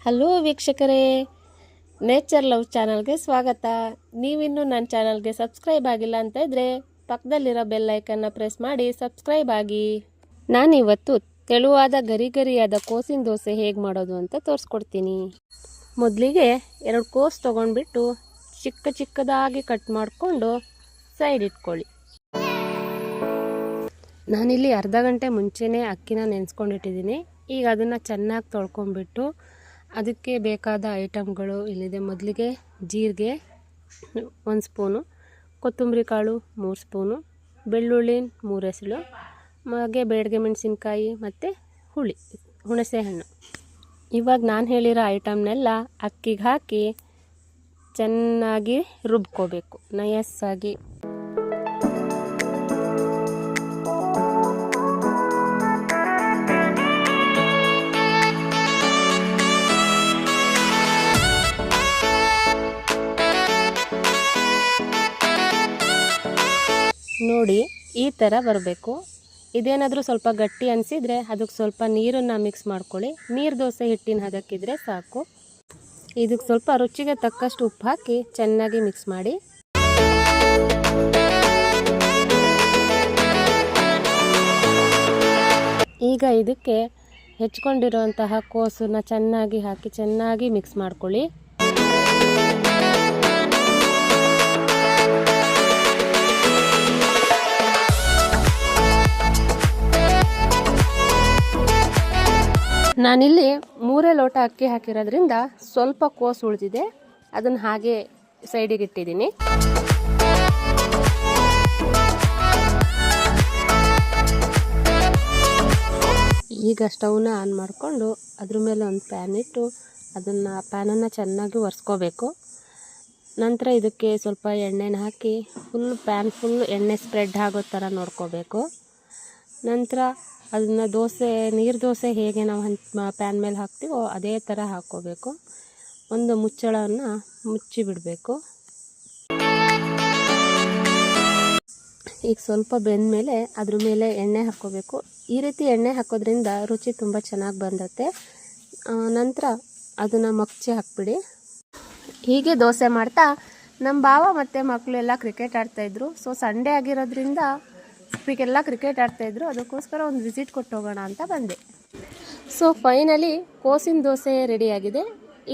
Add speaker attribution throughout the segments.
Speaker 1: Hello ವೀಕ್ಷಕರೇ, nature love ಚಾನಲ್ಗೆ ಸ್ವಾಗತ. ನೀವಿನ್ನೂ ನನ್ನ ಚಾನಲ್ಗೆ ಸಬ್ಸ್ಕ್ರೈಬ್ ಆಗಿಲ್ಲ ಅಂತ ಇದ್ದರೆ ಪಕ್ಕದಲ್ಲಿರೋ ಬೆಲ್ ಐಕನ್ನ ಪ್ರೆಸ್ ಮಾಡಿ ಸಬ್ಸ್ಕ್ರೈಬ್ ಆಗಿ. ನಾನಿವತ್ತು ತೆಳುವಾದ ಗರಿಗರಿಯಾದ ಕೋಸಿನ ದೋಸೆ ಹೇಗೆ ಮಾಡೋದು ಅಂತ ತೋರಿಸ್ಕೊಡ್ತೀನಿ. ಮೊದಲಿಗೆ 2 ಕೋಸು ತೊಗೊಂಡ್ಬಿಟ್ಟು ಚಿಕ್ಕದಾಗಿ ಕಟ್ ಮಾಡಿಕೊಂಡು ಸೈಡ್ ಇಟ್ಕೊಳ್ಳಿ. ನಾನಿಲ್ಲಿ ಅರ್ಧ ಗಂಟೆ ಮುಂಚೆನೇ ಅಕ್ಕಿನ ನೆನೆಸ್ಕೊಂಡಿಟ್ಟಿದ್ದೀನಿ. ಈಗ ಅದನ್ನು ಚೆನ್ನಾಗಿ ತೊಳ್ಕೊಂಡ್ಬಿಟ್ಟು ಅದಕ್ಕೆ ಬೇಕಾದ ಐಟಮ್ಗಳು ಇಲ್ಲಿದೆ. ಮೊದಲಿಗೆ ಜೀರಿಗೆ 1 ಸ್ಪೂನು, ಕೊತ್ತಂಬರಿ ಕಾಳು 3 ಸ್ಪೂನು, ಬೆಳ್ಳುಳ್ಳಿ 3 ಎಸಳು, ಹಾಗೆ ಬೇಡಿಗೆ ಮೆಣಸಿನ್ಕಾಯಿ ಮತ್ತು ಹುಣಸೆ ಹಣ್ಣು. ಇವಾಗ ನಾನು ಹೇಳಿರೋ ಐಟಮ್ನೆಲ್ಲ ಅಕ್ಕಿಗೆ ಹಾಕಿ ಚೆನ್ನಾಗಿ ರುಬ್ಕೋಬೇಕು ನಯಸ್ಸಾಗಿ. ನೋಡಿ, ಈ ಥರ ಬರಬೇಕು. ಇದೇನಾದರೂ ಸ್ವಲ್ಪ ಗಟ್ಟಿ ಅನಿಸಿದರೆ ಅದಕ್ಕೆ ಸ್ವಲ್ಪ ನೀರನ್ನು ಮಿಕ್ಸ್ ಮಾಡ್ಕೊಳ್ಳಿ. ನೀರು ದೋಸೆ ಹಿಟ್ಟಿನ ಹದಕ್ಕಿದ್ರೆ ಸಾಕು. ಇದಕ್ಕೆ ಸ್ವಲ್ಪ ರುಚಿಗೆ ತಕ್ಕಷ್ಟು ಉಪ್ಪು ಹಾಕಿ ಚೆನ್ನಾಗಿ ಮಿಕ್ಸ್ ಮಾಡಿ. ಈಗ ಇದಕ್ಕೆ ಹೆಚ್ಕೊಂಡಿರುವಂತಹ ಕೋಸನ್ನು ಚೆನ್ನಾಗಿ ಹಾಕಿ ಚೆನ್ನಾಗಿ ಮಿಕ್ಸ್ ಮಾಡ್ಕೊಳ್ಳಿ. ನಾನಿಲ್ಲಿ 3 ಲೋಟ ಅಕ್ಕಿ ಹಾಕಿರೋದ್ರಿಂದ ಸ್ವಲ್ಪ ಕೋಸು ಉಳಿದಿದೆ, ಅದನ್ನು ಹಾಗೆ ಸೈಡಿಗೆ ಇಟ್ಟಿದ್ದೀನಿ. ಈಗ ಸ್ಟವ್ನ ಆನ್ ಮಾಡಿಕೊಂಡು ಅದ್ರ ಮೇಲೆ ಒಂದು ಪ್ಯಾನ್ ಇಟ್ಟು ಪ್ಯಾನನ್ನು ಚೆನ್ನಾಗಿ ಒರೆಸ್ಕೋಬೇಕು. ನಂತರ ಇದಕ್ಕೆ ಸ್ವಲ್ಪ ಎಣ್ಣೆನ ಹಾಕಿ ಪ್ಯಾನ್ ಫುಲ್ ಎಣ್ಣೆ ಸ್ಪ್ರೆಡ್ ಆಗೋ ಥರ ನೋಡ್ಕೋಬೇಕು. ನಂತರ ಅದನ್ನು ನೀರು ದೋಸೆ ಹೇಗೆ ನಾವು ಪ್ಯಾನ್ ಮೇಲೆ ಹಾಕ್ತೀವೋ ಅದೇ ಥರ ಹಾಕ್ಕೋಬೇಕು. ಒಂದು ಮುಚ್ಚಳವನ್ನು ಮುಚ್ಚಿ ಬಿಡಬೇಕು. ಈಗ ಸ್ವಲ್ಪ ಬೆಂದ ಮೇಲೆ ಅದ್ರ ಮೇಲೆ ಎಣ್ಣೆ ಹಾಕ್ಕೋಬೇಕು. ಈ ರೀತಿ ಎಣ್ಣೆ ಹಾಕೋದ್ರಿಂದ ರುಚಿ ತುಂಬ ಚೆನ್ನಾಗಿ ಬಂದತ್ತೆ. ನಂತರ ಅದನ್ನು ಮಗ್ಚಿ ಹಾಕ್ಬಿಡಿ. ಹೀಗೆ ದೋಸೆ ಮಾಡ್ತಾ ನಮ್ಮ ಭಾವ ಮತ್ತು ಮಕ್ಕಳು ಎಲ್ಲ ಕ್ರಿಕೆಟ್ ಆಡ್ತಾಯಿದ್ರು. ಸೊ ಸಂಡೇ ಆಗಿರೋದ್ರಿಂದ ಎಲ್ಲ ಕ್ರಿಕೆಟ್ ಆಡ್ತಾಯಿದ್ರು. ಅದಕ್ಕೋಸ್ಕರ ಒಂದು ವಿಸಿಟ್ ಕೊಟ್ಟು ಹೋಗೋಣ ಅಂತ ಬಂದೆ. ಸೊ ಫೈನಲಿ ಕೋಸಿನ ದೋಸೆ ರೆಡಿಯಾಗಿದೆ.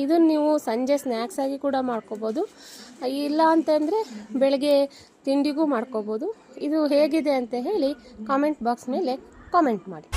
Speaker 1: ಇದನ್ನು ನೀವು ಸಂಜೆ ಸ್ನ್ಯಾಕ್ಸ್ ಆಗಿ ಕೂಡ ಮಾಡ್ಕೋಬೋದು, ಇಲ್ಲ ಅಂತಂದರೆ ಬೆಳಗ್ಗೆ ತಿಂಡಿಗೂ ಮಾಡ್ಕೋಬೋದು. ಇದು ಹೇಗಿದೆ ಅಂತ ಹೇಳಿ ಕಾಮೆಂಟ್ ಬಾಕ್ಸ್ ಮೇಲೆ ಕಾಮೆಂಟ್ ಮಾಡಿ.